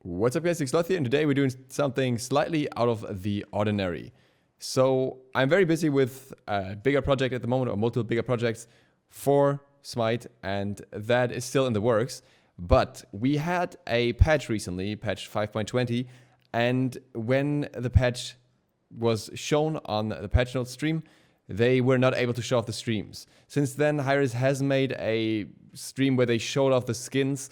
What's up guys, ZiSotto here, and today we're doing something slightly out of the ordinary. So I'm very busy with a bigger project at the moment, or multiple bigger projects for SMITE, and that is still in the works. But we had a patch recently, patch 5.20, and when the patch was shown on the patch notes stream, they were not able to show off the streams. Since then, HiRez has made a stream where they showed off the skins,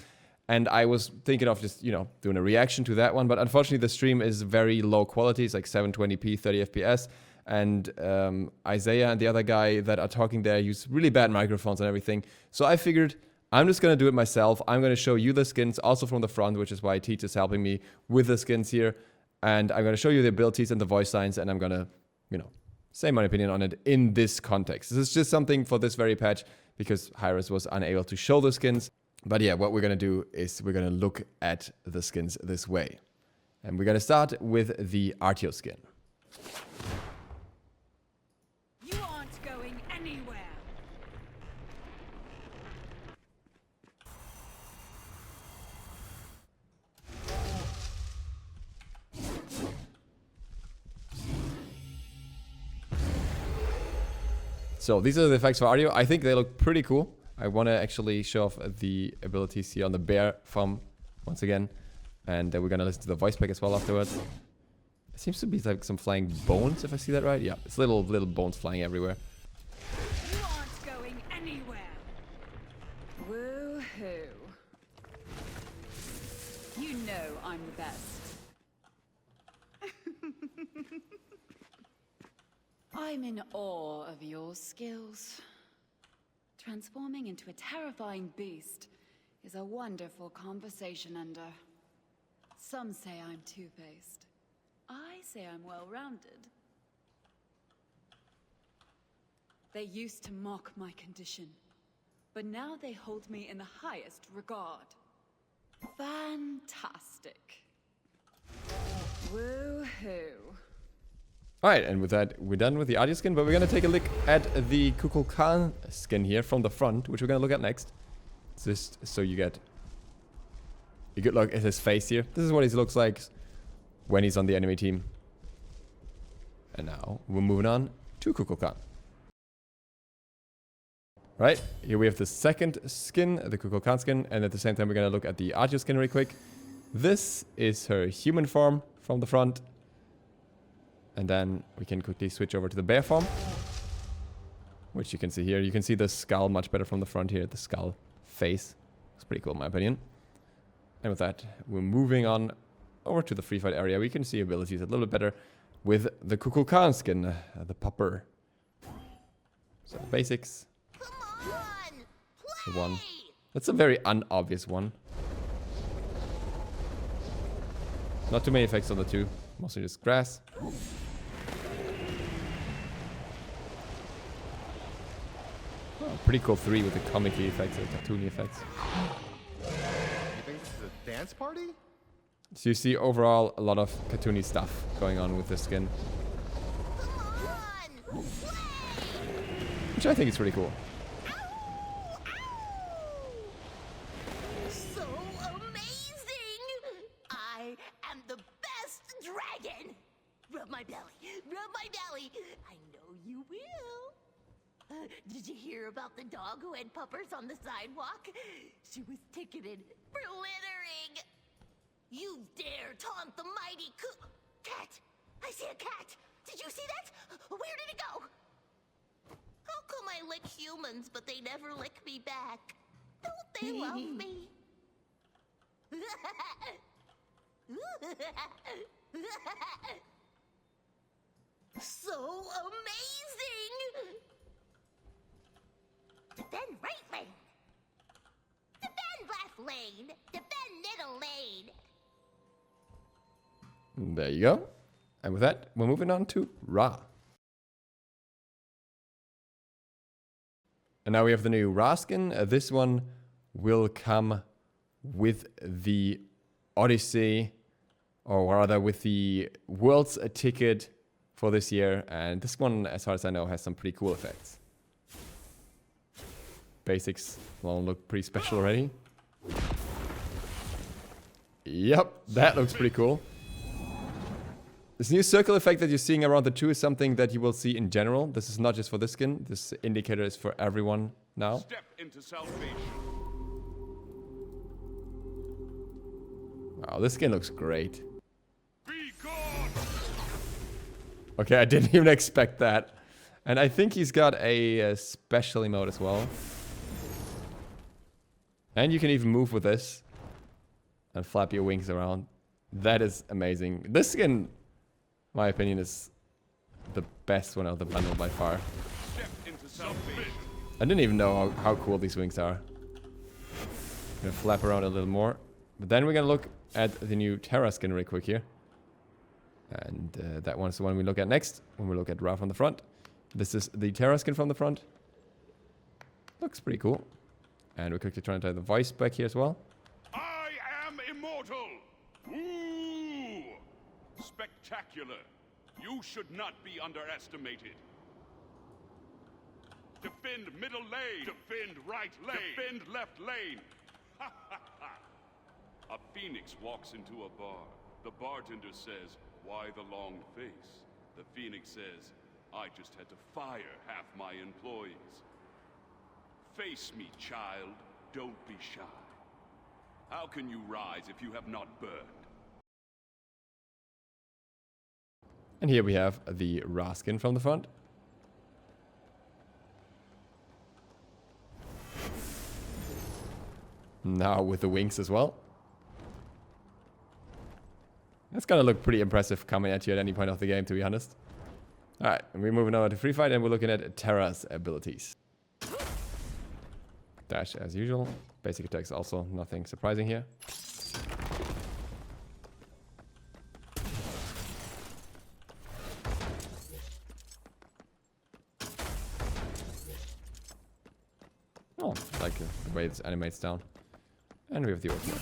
and I was thinking of just, doing a reaction to that one. But unfortunately, the stream is very low quality. It's like 720p, 30 FPS. And Isaiah and the other guy that are talking there use really bad microphones and everything. So I figured I'm just going to do it myself. I'm going to show you the skins also from the front, which is why Teach is helping me with the skins here. And I'm going to show you the abilities and the voice lines. And I'm going to, say my opinion on it in this context. This is just something for this very patch because HiRez was unable to show the skins. But yeah, what we're going to do is we're going to look at the skins this way. And we're going to start with the Artio skin. You aren't going anywhere. So these are the effects for Artio. I think they look pretty cool. I want to actually show off the abilities here on the bear farm once again. And then we're going to listen to the voice pack as well afterwards. It seems to be like some flying bones, if I see that right. Yeah, it's little bones flying everywhere. You aren't going anywhere. Woo-hoo. You know I'm the best. I'm in awe of your skills. Transforming into a terrifying beast is a wonderful conversation ender. Some say I'm two-faced. I say I'm well-rounded. They used to mock my condition, but now they hold me in the highest regard. Fantastic. Woo-hoo. Alright, and with that, we're done with the Artio skin, but we're going to take a look at the Kukulcan skin here from the front, which we're going to look at next. Just so you get a good look at his face here. This is what he looks like when he's on the enemy team. And now, we're moving on to Kukulcan. Right, here we have the second skin, the Kukulcan skin, and at the same time we're going to look at the Artio skin really quick. This is her human form from the front. And then we can quickly switch over to the bear form, which you can see here. You can see the skull much better from the front here, the skull face. It's pretty cool in my opinion. And with that, we're moving on over to the free fight area. We can see abilities a little bit better with the Kukulcan skin, the pupper. So the basics. Come on, play! The one. That's a very unobvious one. Not too many effects on the two, mostly just grass. Pretty cool 3 with the comic effects and cartoony effects. You think this is a dance party? So you see overall a lot of cartoony stuff going on with this skin, Come on, play! which I think is pretty cool. So amazing! I am the best dragon! Rub my belly, rub my belly! I know you will! Did you hear about the dog who had puppers on the sidewalk? She was ticketed for littering! You dare taunt the mighty cat! I see a cat! Did you see that? Where did it go? How come I lick humans, but they never lick me back? Don't they love me? So amazing! Defend right lane! Defend left lane! Defend middle lane! There you go. And with that, we're moving on to Ra. And now we have the new Ra skin. This one will come with the Odyssey, or rather with the World's ticket for this year. And this one, as far as I know, has some pretty cool effects. Basics alone look pretty special already. Yep, that looks pretty cool. This new circle effect that you're seeing around the two is something that you will see in general. This is not just for this skin. This indicator is for everyone now. Step into salvation. Wow, this skin looks great. Be gone. Okay, I didn't even expect that. And I think he's got a special emote as well. And you can even move with this and flap your wings around. That is amazing. This skin, my opinion, is the best one of the bundle by far. Step into salvation. I didn't even know how cool these wings are. Gonna flap around a little more. But then we're gonna look at the new Terra skin real quick here. And that one's the one we look at next when we look at Ra from the front. This is the Terra skin from the front. Looks pretty cool. And we're quickly trying to tie the voice back here as well. I am immortal. Ooh. Spectacular. You should not be underestimated. Defend middle lane. Defend right lane. Defend left lane. A phoenix walks into a bar. The bartender says, "Why the long face?" The phoenix says, "I just had to fire half my employees." Face me, child. Don't be shy. How can you rise if you have not burned? And here we have the Ra skin from the front. Now with the wings as well. That's gonna look pretty impressive coming at you at any point of the game, to be honest. Alright, and we're moving over to Free Fight and we're looking at Terra's abilities. Dash as usual. Basic attacks also, nothing surprising here. Oh, I like the way it animates down. And we have the ultimate.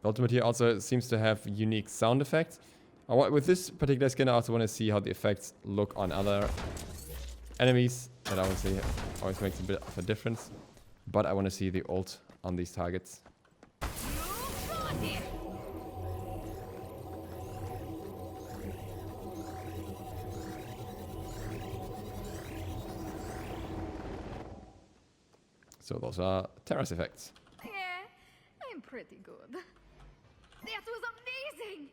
The ultimate here also seems to have unique sound effects. With this particular skin, I also want to see how the effects look on other enemies. That obviously always makes a bit of a difference. But I want to see the ult on these targets. So those are Terra's effects. Yeah, I'm pretty good. That was amazing!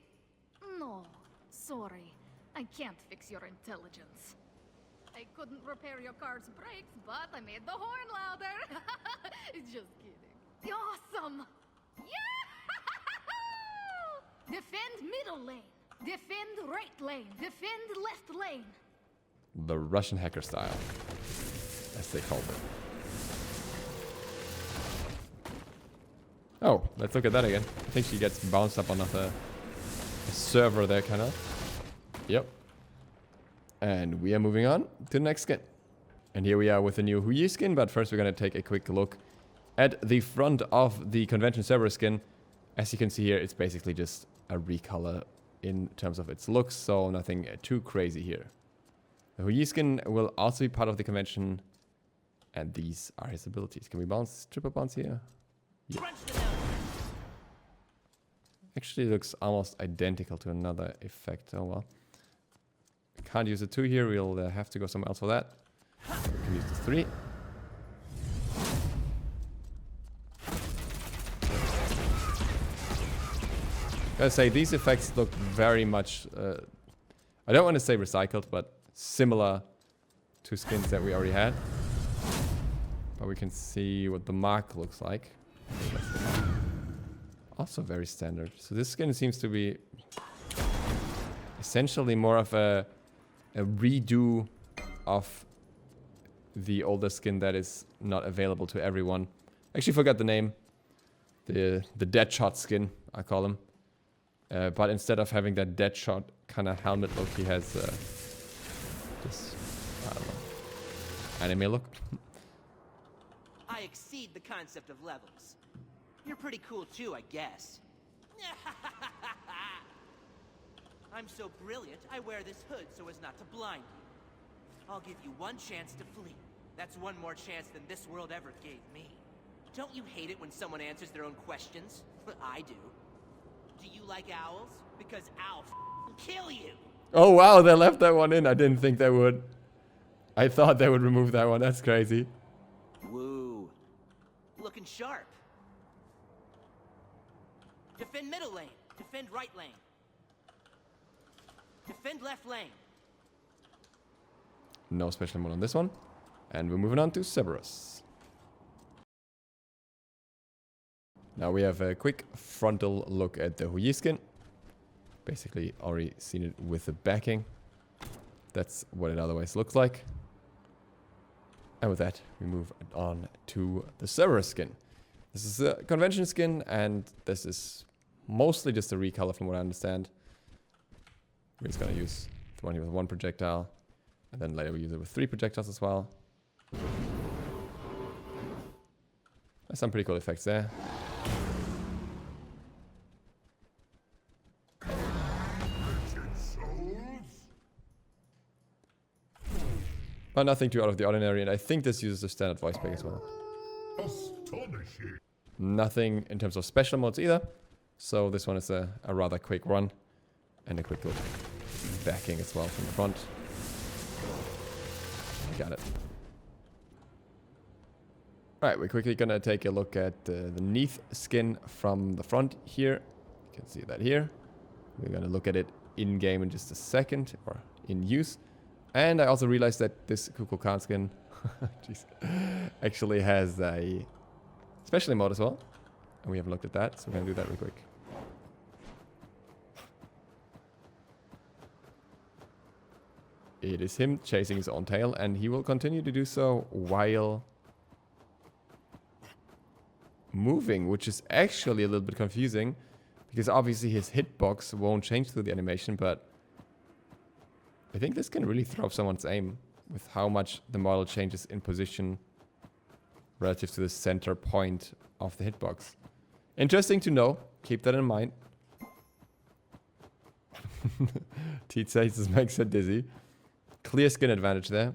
No, sorry. I can't fix your intelligence. I couldn't repair your car's brakes, but I made the horn louder. Just kidding. Awesome! Yeah! Defend middle lane. Defend right lane. Defend left lane. The Russian hacker style, as they call it. Oh, let's look at that again. I think she gets bounced up on a server there, kind of. Yep. And we are moving on to the next skin. And here we are with the new HiRez skin, but first we're going to take a quick look at the front of the convention Cerberus skin. As you can see here, it's basically just a recolor in terms of its looks, so nothing too crazy here. The HiRez skin will also be part of the convention, and these are his abilities. Can we bounce, triple bounce here? Yeah. Actually looks almost identical to another effect. Oh well. We can't use the 2 here. We'll have to go somewhere else for that. We can use the 3. Gotta say, these effects look very much, I don't want to say recycled, but similar to skins that we already had. But we can see what the mark looks like. Also very standard. So this skin seems to be essentially more of a redo of the older skin that is not available to everyone. Actually forgot the name. The Deadshot skin, I call him. But instead of having that Deadshot kind of helmet look, he has this, I don't know, anime look. I exceed the concept of levels. You're pretty cool too, I guess. I'm so brilliant, I wear this hood so as not to blind you. I'll give you one chance to flee. That's one more chance than this world ever gave me. Don't you hate it when someone answers their own questions? I do. Do you like owls? Because I'll kill you. Oh wow, they left that one in. I didn't think they would. I thought they would remove that one. That's crazy. Woo. Looking sharp. Defend middle lane. Defend right lane. Defend left lane. No special mode on this one. And we're moving on to Cerberus. Now we have a quick frontal look at the HiRez skin. Basically already seen it with the backing. That's what it otherwise looks like. And with that, we move on to the Cerberus skin. This is a convention skin, and this is mostly just a recolor from what I understand. We're just gonna use the one here with 1 projectile, and then later we use it with 3 projectiles as well. There's some pretty cool effects there. But nothing too out of the ordinary, and I think this uses the standard voice pack as well. Nothing in terms of special modes either. So this one is a rather quick run. And a quick little backing as well from the front. Got it. Alright, we're quickly gonna take a look at the Neith skin from the front here. You can see that here. We're gonna look at it in-game in just a second, or in use. And I also realized that this Kukulcan Skin actually has a special mode as well. And we haven't looked at that, so we're going to do that real quick. It is him chasing his own tail, and he will continue to do so while moving, which is actually a little bit confusing, because obviously his hitbox won't change through the animation, but I think this can really throw off someone's aim with how much the model changes in position relative to the center point of the hitbox. Interesting to know. Keep that in mind. Teeth says this makes it dizzy. Clear skin advantage there.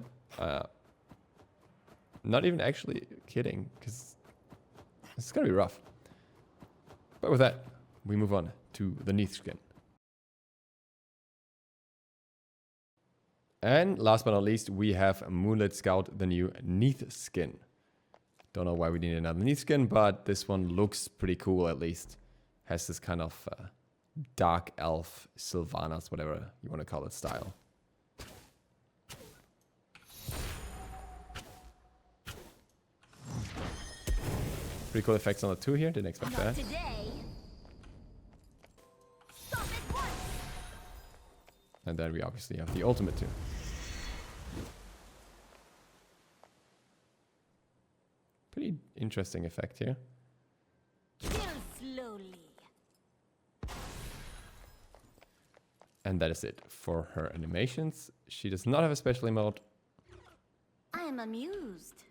Not even actually kidding, because it's gonna be rough. But with that, we move on to the Neith skin. And last but not least, we have Moonlit Scout, the new Neith skin. Don't know why we need another Neith skin, but this one looks pretty cool at least. Has this kind of dark elf, Sylvanas, whatever you want to call it, style. Pretty cool effects on the 2 here, didn't expect that. And then we obviously have the ultimate 2. Pretty interesting effect here. Kill slowly. And that is it for her animations. She does not have a special emote. I am amused.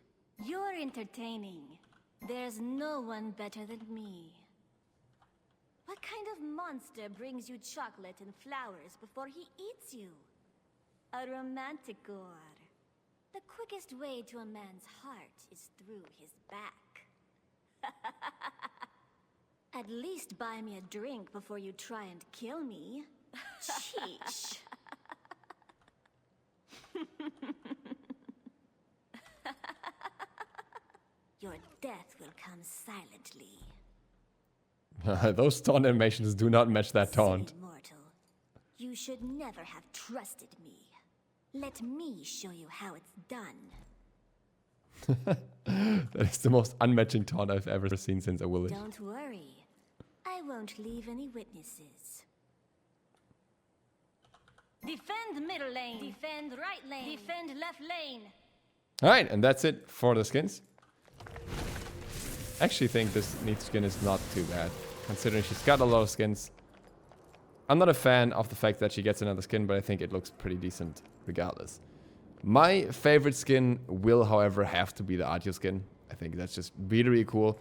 You're entertaining. There's no one better than me. What kind of monster brings you chocolate and flowers before he eats you? A romanticor. The quickest way to a man's heart is through his back. At least buy me a drink before you try and kill me. Sheesh. Your death will come silently. Those taunt animations do not match that taunt. Silly mortal, you should never have trusted me. Let me show you how it's done. That is the most unmatching taunt I've ever seen since a village. Don't worry. I won't leave any witnesses. Defend middle lane. Defend right lane. Defend left lane. Alright, and that's it for the skins. I actually think this Neith skin is not too bad, considering she's got a lot of skins. I'm not a fan of the fact that she gets another skin, but I think it looks pretty decent regardless. My favorite skin will, however, have to be the Artio skin. I think that's just really, really cool.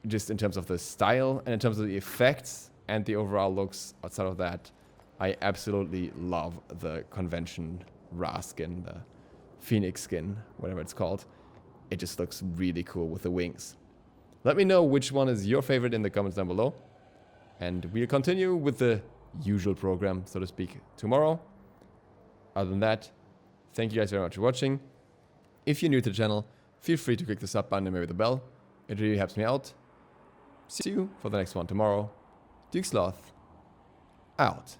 Just in terms of the style and in terms of the effects and the overall looks. Outside of that, I absolutely love the convention Ra skin, the Phoenix skin, whatever it's called. It just looks really cool with the wings. Let me know which one is your favorite in the comments down below. And we'll continue with the usual program, so to speak, tomorrow. Other than that, thank you guys very much for watching. If you're new to the channel, feel free to click the sub button and maybe the bell. It really helps me out. See you for the next one tomorrow. DukeSloth out.